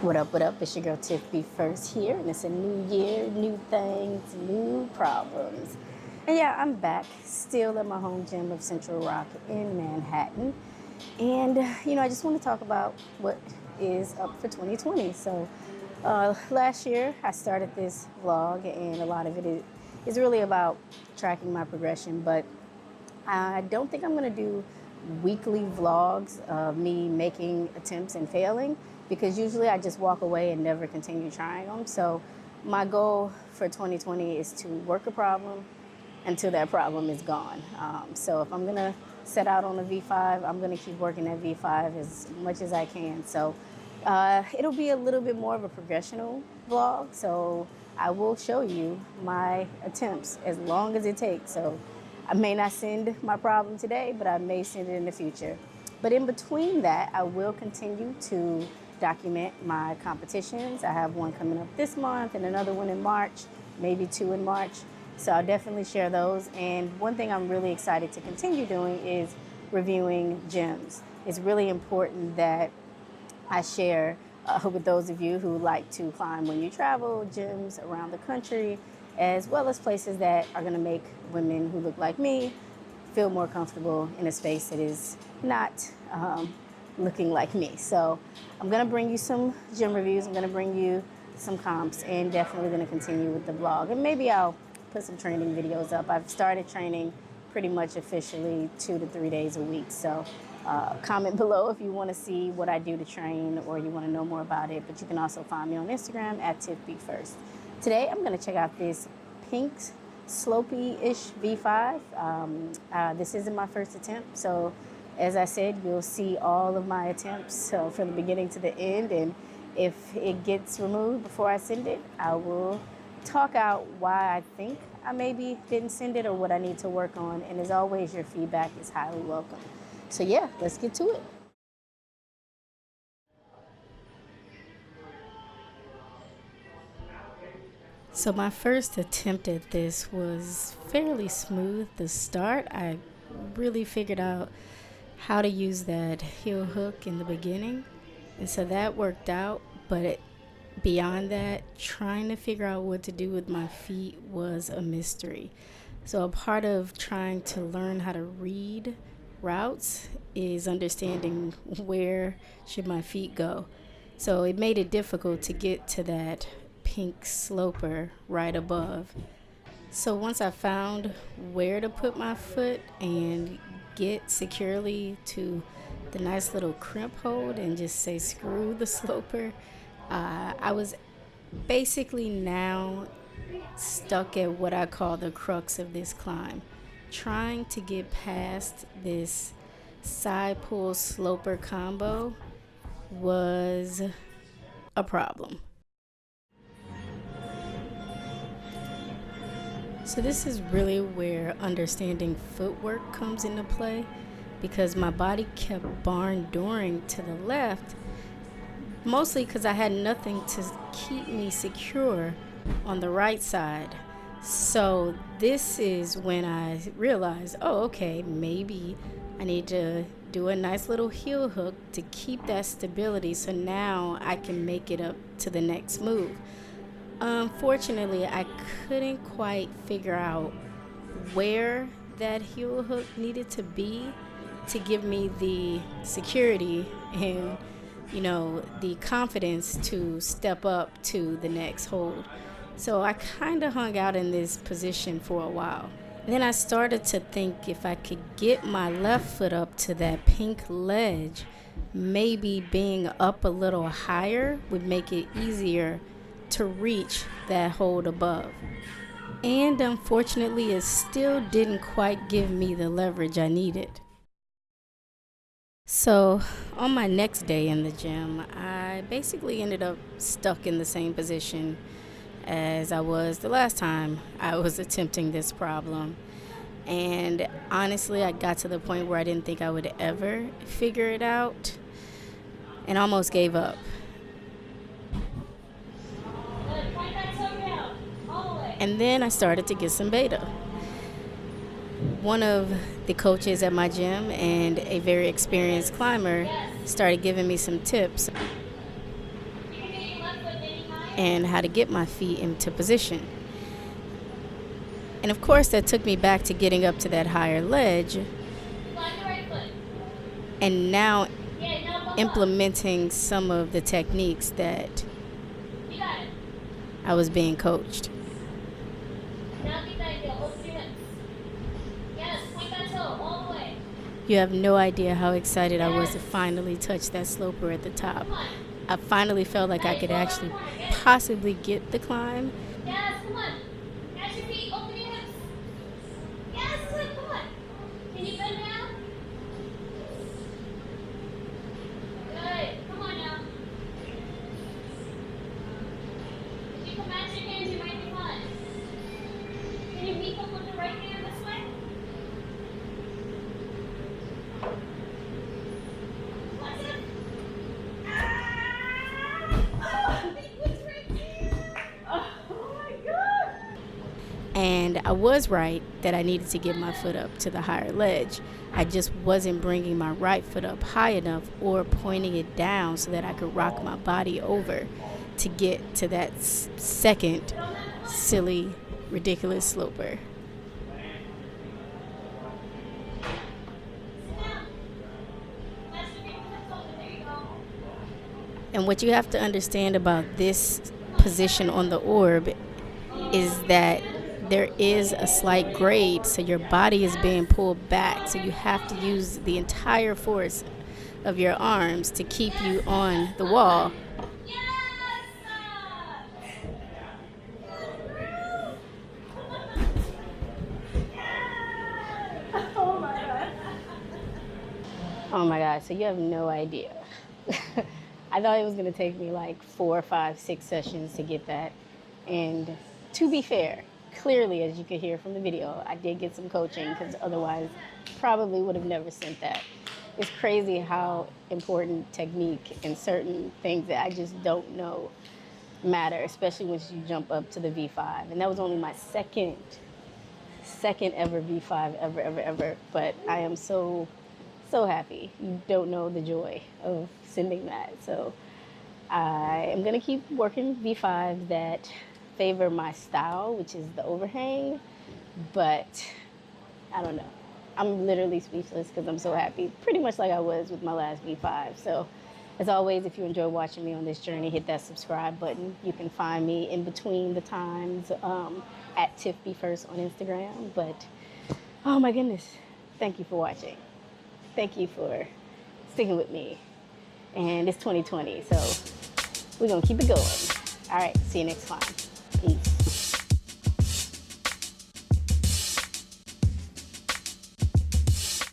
What up? It's your girl TiffBfirst here, and it's a new year, new things, new problems. And yeah, I'm back, still at my home gym of Central Rock in Manhattan. And, I just want to talk about what is up for 2020. So, last year I started this vlog, and a lot of it is really about tracking my progression, but I don't think I'm going to do weekly vlogs of me making attempts and failing, because usually I just walk away and never continue trying them. So my goal for 2020 is to work a problem until that problem is gone. So if I'm going to set out on a V5, I'm going to keep working that V5 as much as I can. So it'll be a little bit more of a progressional vlog. So I will show you my attempts as long as it takes. So I may not send my problem today, but I may send it in the future. But in between that, I will continue to document my competitions. I have one coming up this month and another one in March, maybe 2 in March. So I'll definitely share those. And one thing I'm really excited to continue doing is reviewing gyms. It's really important that I share with those of you who like to climb when you travel, gyms around the country, as well as places that are going to make women who look like me feel more comfortable in a space that is not looking like me. So I'm going to bring you some gym reviews. I'm going to bring you some comps, and definitely going to continue with the vlog. And maybe I'll put some training videos up. I've started training pretty much officially 2 to 3 days a week. So comment below if you want to see what I do to train, or you want to know more about it. But you can also find me on Instagram at TiffBfirst. Today I'm going to check out this pink slopey-ish V5. This isn't my first attempt, so as I said, you'll see all of my attempts from the beginning to the end, and if it gets removed before I send it, I will talk out why I think I maybe didn't send it or what I need to work on. And as always, your feedback is highly welcome. So yeah, let's get to it. So my first attempt at this was fairly smooth. The start, I really figured out how to use that heel hook in the beginning, and so that worked out. But beyond that, trying to figure out what to do with my feet was a mystery. So a part of trying to learn how to read routes is understanding where should my feet go. So it made it difficult to get to that pink sloper right above. So once I found where to put my foot and get securely to the nice little crimp hold and just say screw the sloper, I was basically now stuck at what I call the crux of this climb. Trying to get past this side pull sloper combo was a problem. So this is really where understanding footwork comes into play, because my body kept barn dooring to the left, mostly because I had nothing to keep me secure on the right side. So this is when I realized, oh, okay, maybe I need to do a nice little heel hook to keep that stability, so now I can make it up to the next move. Unfortunately, I couldn't quite figure out where that heel hook needed to be to give me the security and, the confidence to step up to the next hold. So I kind of hung out in this position for a while. Then I started to think if I could get my left foot up to that pink ledge, maybe being up a little higher would make it easier to reach that hold above. And unfortunately, it still didn't quite give me the leverage I needed. So on my next day in the gym, I basically ended up stuck in the same position as I was the last time I was attempting this problem. And honestly, I got to the point where I didn't think I would ever figure it out and almost gave up. And then I started to get some beta. One of the coaches at my gym and a very experienced climber started giving me some tips. and how to get my feet into position. And of course, that took me back to getting up to that higher ledge, and now implementing some of the techniques that I was being coached. You have no idea how excited I was to finally touch that sloper at the top. I finally felt like I could actually possibly get the climb. Yes, come on. Catch your feet, open your hips. Yes, good, come on. Can you bend down? Good, come on now. If you can match your hands, you might be fine. Can you meet up with the right hand this way? What's it? And I was right that I needed to get my foot up to the higher ledge. I just wasn't bringing my right foot up high enough or pointing it down so that I could rock my body over to get to that second silly, ridiculous sloper. And what you have to understand about this position on the orb is that there is a slight grade, so your body is being pulled back. So you have to use the entire force of your arms to keep you on the wall. Oh my God, so you have no idea. I thought it was gonna take me like 4, 5, 6 sessions to get that. And to be fair, clearly, as you could hear from the video, I did get some coaching, because otherwise probably would have never sent that. It's crazy how important technique and certain things that I just don't know matter, especially once you jump up to the V5. And that was only my second ever V5 ever. But I am so happy. You don't know the joy of sending that. So I am gonna keep working V5s that favor my style, which is the overhang, but I don't know. I'm literally speechless because I'm so happy, pretty much like I was with my last V5. So as always, if you enjoy watching me on this journey, hit that subscribe button. You can find me in between the times at TiffBfirst on Instagram. But oh my goodness, thank you for watching. Thank you for sticking with me. And it's 2020, so we're gonna keep it going. All right, see you next time. Peace.